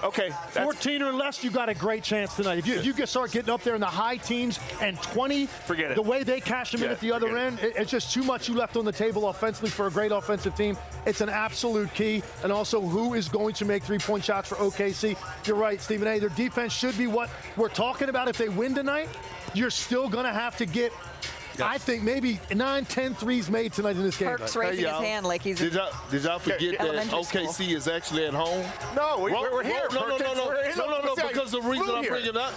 Okay. 14 or less, you got a great chance tonight. If you start getting up there in the high teens and 20, forget it. The way they cash them in at the other end, it's just too much you left on the table offensively for a great offensive team. It's an absolute key. And also, who is going to make three-point shots for OKC? You're right, Stephen A. Their defense should be what we're talking about. If they win tonight, you're still going to have to get, I think, maybe 9, 10 threes made tonight in this game. Perk's raising his hand like he's Did y'all forget that OKC is actually at home? No, we're here. No, because the reason I'm bringing it up,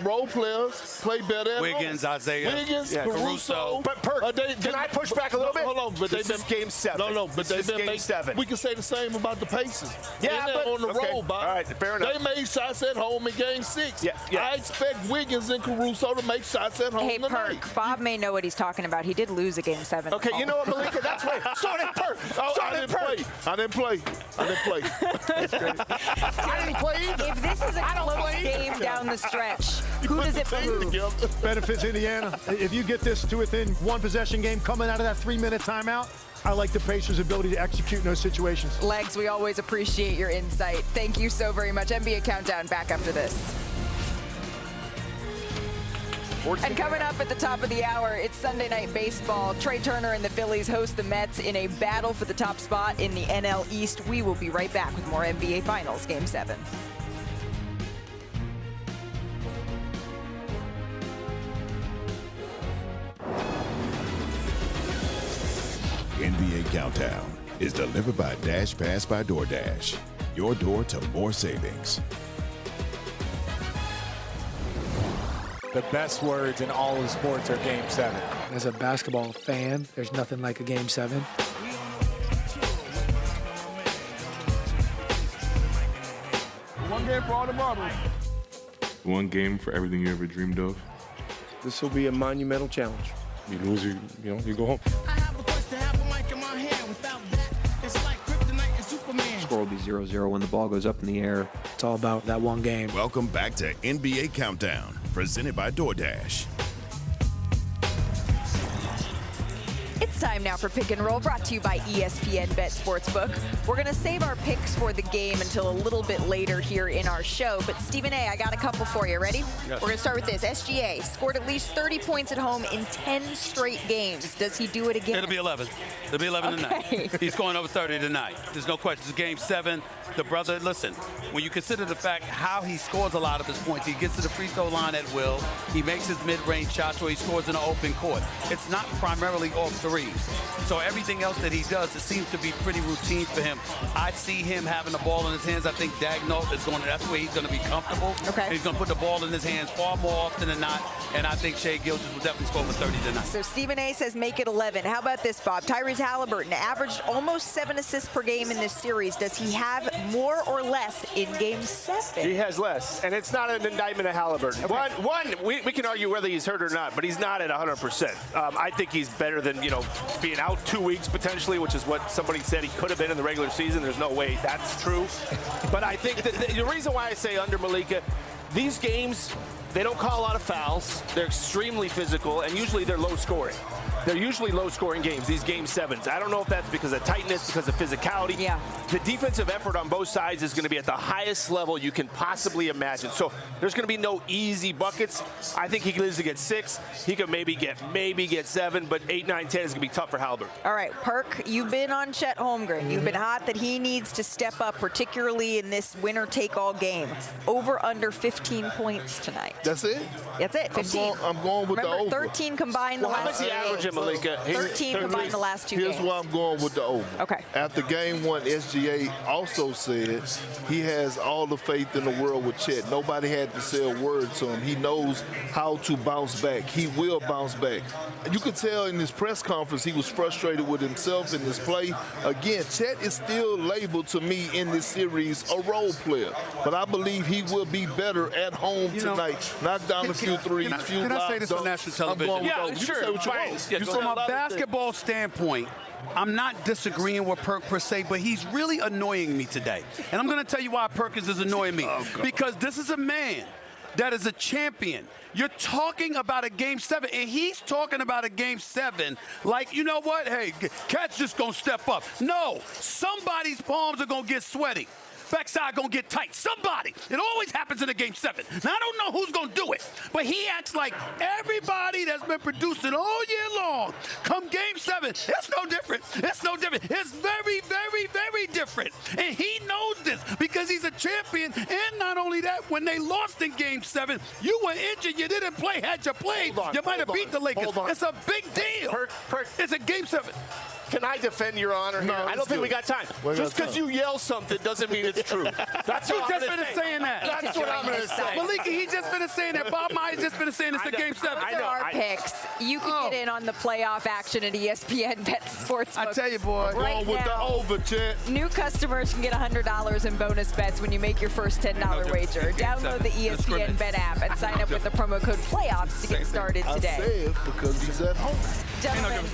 role players play better at Wiggins, home. Isaiah. Wiggins, Caruso. But Perk, can I push back a little bit? Hold on, but this is game 7. No, but they've been game 7. We can say the same about the Pacers. Yeah, they're on the road, Bob. All right, fair enough. They made shots at home in game 6. Yeah. I expect Wiggins and Caruso to make shots at home Hey, tonight. Perk, Bob may know what he's talking about. He did lose a game 7. Okay, you know what, Malika? That's right. So did Perk. I didn't play. I didn't play either. If this is a close game down the stretch, who does it behoove? Benefits Indiana. If you get this to within one possession game coming out of that 3-minute timeout, I like the Pacers' ability to execute in those situations. Legs, we always appreciate your insight. Thank you so very much. NBA Countdown back after this. And coming up at the top of the hour, it's Sunday Night Baseball. Trey Turner and the Phillies host the Mets in a battle for the top spot in the NL East. We will be right back with more NBA Finals Game 7. NBA Countdown is delivered by Dash Pass by DoorDash. Your door to more savings. The best words in all of sports are Game 7. As a basketball fan, there's nothing like a Game 7. One game for all the marbles. One game for everything you ever dreamed of. This will be a monumental challenge. You lose, you go home. I have a quest to have a mic in my hand. Without that, it's like kryptonite and Superman. Score will be 0-0 when the ball goes up in the air. It's all about that one game. Welcome back to NBA Countdown, presented by DoorDash. It's time now for Pick and Roll, brought to you by ESPN Bet Sportsbook. We're going to save our picks for the game until a little bit later here in our show. But Stephen A., I got a couple for you. Ready? Yes. We're going to start with this. SGA scored at least 30 points at home in 10 straight games. Does he do it again? It'll be 11. It'll be 11 tonight. He's going over 30 tonight. There's no question. It's Game 7. The brother, listen, when you consider the fact how he scores a lot of his points, he gets to the free throw line at will. He makes his mid-range shots where he scores in an open court. It's not primarily off threes. So everything else that he does, it seems to be pretty routine for him. I see him having the ball in his hands. I think Dagnall is going to, that's where he's going to be comfortable. Okay. And he's going to put the ball in his hands far more often than not. And I think Shai Gilgeous will definitely score for 30 tonight. So Stephen A. says make it 11. How about this, Bob? Tyrese Halliburton averaged almost 7 assists per game in this series. Does he have more or less in Game 7? He has less, and it's not an indictment of Halliburton. Okay. We can argue whether he's hurt or not, but he's not at 100%. I think he's better than, being out 2 weeks potentially, which is what somebody said he could have been in the regular season. There's no way that's true. But I think that the reason why I say under Malika, these games, they don't call a lot of fouls. They're extremely physical, and usually they're low scoring. They're usually low-scoring games, these Game 7s. I don't know if that's because of tightness, because of physicality. Yeah. The defensive effort on both sides is going to be at the highest level you can possibly imagine. So there's going to be no easy buckets. I think he can easily get 6. He could maybe get 7, but 8, 9, 10 is going to be tough for Halliburton. All right, Perk, you've been on Chet Holmgren. You've been hot that he needs to step up, particularly in this winner-take-all game. Over under 15 points tonight. That's it? That's it, 15. I'm going with Remember, the over. 13 combined the How last much 2 he games. averaging, Malika? 13 combined the last 2 games. Here's why I'm going with the over. Okay. After game 1, SGA also said he has all the faith in the world with Chet. Nobody had to say a word to him. He knows how to bounce back. He will bounce back. You could tell in his press conference he was frustrated with himself in his play. Again, Chet is still labeled to me in this series a role player. But I believe he will be better at home tonight. Knock down a few threes, Can I say this on national television? Yeah, sure. From a basketball standpoint, I'm not disagreeing with Perk per se, but he's really annoying me today. And I'm going to tell you why Perkins is annoying me. Because this is a man that is a champion. You're talking about a Game 7, and he's talking about a Game 7 like, you know what? Hey, Cat's just going to step up. No, somebody's palms are going to get sweaty. backside going to get tight. Somebody. It always happens in a Game 7. Now, I don't know who's going to do it, but he acts like everybody that's been producing all year long, come Game 7, it's no different. It's no different. It's very, very, very different. And he knows this because he's a champion. And not only that, when they lost in Game 7, you were injured. You didn't play. Had you played, you might have beat the Lakers. It's a big deal. It's a Game 7. Can I defend Your Honor here? I don't think we got time. Just because you yell something doesn't mean it's true. That's what I'm just been saying that. That's what I'm going to say. Malika, he just been saying that. Bob Myers just been saying it's a Game 7. Those are our picks. You can get in on the playoff action at ESPN Bet Sportsbook. I tell you, boy. Right with the over, Chet. New customers can get $100 in bonus bets when you make your first $10 wager. Download the ESPN Bet app and sign up with the promo code PLAYOFFS to get started today. I say it because he's at home. Gentlemen,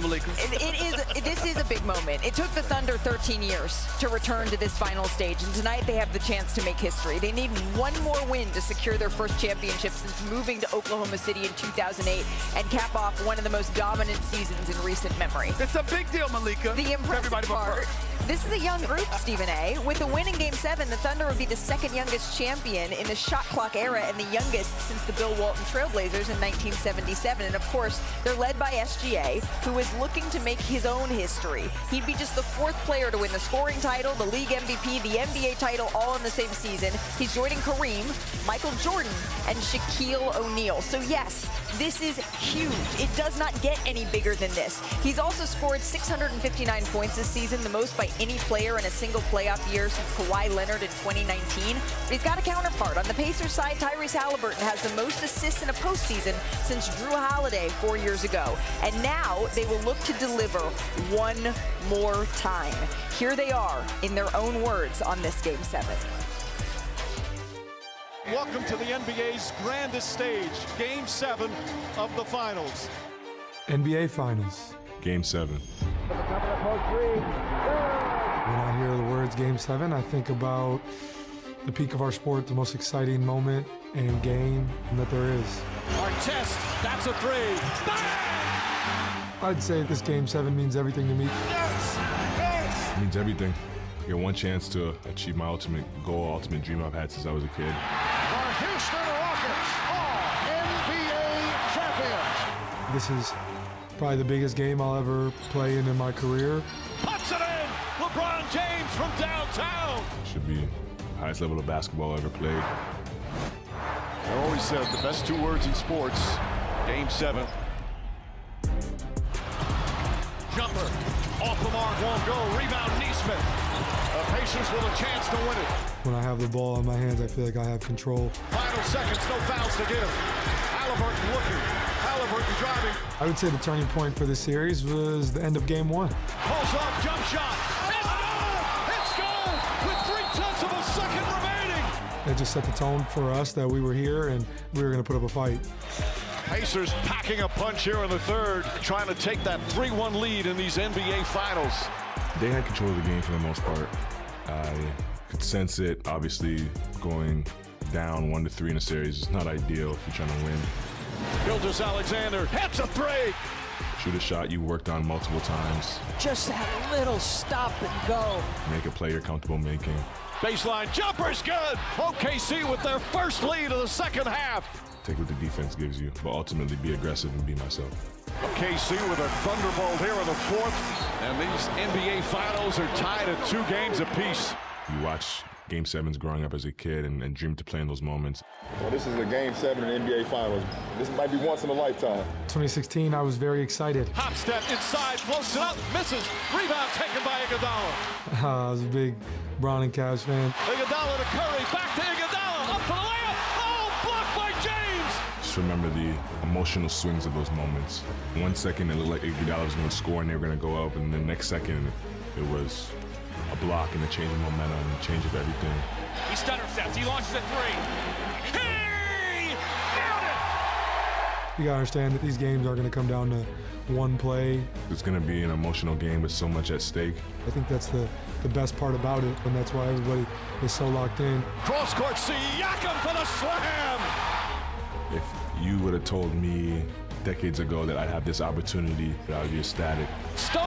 this is a big moment. It took the Thunder 13 years to return to this final stage, and tonight they have the chance to make history. They need one more win to secure their first championship since moving to Oklahoma City in 2008 and cap off one of the most dominant seasons in recent memory. It's a big deal, Malika. The impressive part, this is a young group, Stephen A. With a win in Game 7, the Thunder would be the second youngest champion in the shot clock era and the youngest since the Bill Walton Trailblazers in 1977. And of course, they're led by SGA, who is looking to make his own history. He'd be just the fourth player to win the scoring title, the league MVP, the NBA title, all in the same season. He's joining Kareem, Michael Jordan, and Shaquille O'Neal. So yes, this is huge. It does not get any bigger than this. He's also scored 659 points this season, the most by any player in a single playoff year since Kawhi Leonard in 2019. But he's got a counterpart. On the Pacers side, Tyrese Halliburton has the most assists in a postseason since Drew Holiday 4 years ago. And now they will look to deliver one more time. Here they are in their own words on this Game 7. Welcome to the NBA's grandest stage, Game 7 of the Finals. NBA Finals. Game 7. When I hear the words Game 7, I think about the peak of our sport, the most exciting moment and game that there is. Artest, that's a three. I'd say this Game 7 means everything to me. Yes! Yes! It means everything. I get one chance to achieve my ultimate goal, ultimate dream I've had since I was a kid. Our Houston Rockets are NBA champions. This is probably the biggest game I'll ever play in my career. Puts it in! LeBron James from downtown! Should be the highest level of basketball I ever played. I always said the best two words in sports, Game 7. Jumper, off the mark, won't go. Rebound, Neesmith. Pacers with a chance to win it. When I have the ball in my hands, I feel like I have control. Final seconds, no fouls to give. Halliburton looking. Halliburton driving. I would say the turning point for this series was the end of Game 1. Pulls up, jump shot. It's good! It's good! With 0.3 of a second remaining. It just set the tone for us that we were here and we were going to put up a fight. Pacers packing a punch here in the third, trying to take that 3-1 lead in these NBA Finals. They had control of the game for the most part. I could sense it. Obviously, going down 1-3 in a series is not ideal if you're trying to win. Gilgeous-Alexander hits a three. Shoot a shot you worked on multiple times. Just that little stop and go. Make a play you're comfortable making. Baseline jumper's good. OKC with their first lead of the second half. Take what the defense gives you, but ultimately be aggressive and be myself. OKC with a thunderbolt here in the fourth, and these NBA Finals are tied at 2 games apiece. You watch Game 7s growing up as a kid and dream to play in those moments. Well, this is a Game 7 in the NBA Finals. This might be once in a lifetime. 2016, I was very excited. Hop step inside, floats it up, misses. Rebound taken by Iguodala. I was a big Bron and Cavs fan. Iguodala to Curry, back to Iguodala, up for the layup. Oh, blocked by James. Just remember the emotional swings of those moments. 1 second it looked like Iguodala was going to score and they were going to go up, and the next second it was a block and a change of momentum and a change of everything. He stutter steps, he launches a three. Hey! Nailed it! You gotta understand that these games are gonna come down to one play. It's going to be an emotional game with so much at stake. I think that's the best part about it, and that's why everybody is so locked in. Cross court, Siakam for the slam! If you would have told me decades ago that I'd have this opportunity, I would be ecstatic. Stop.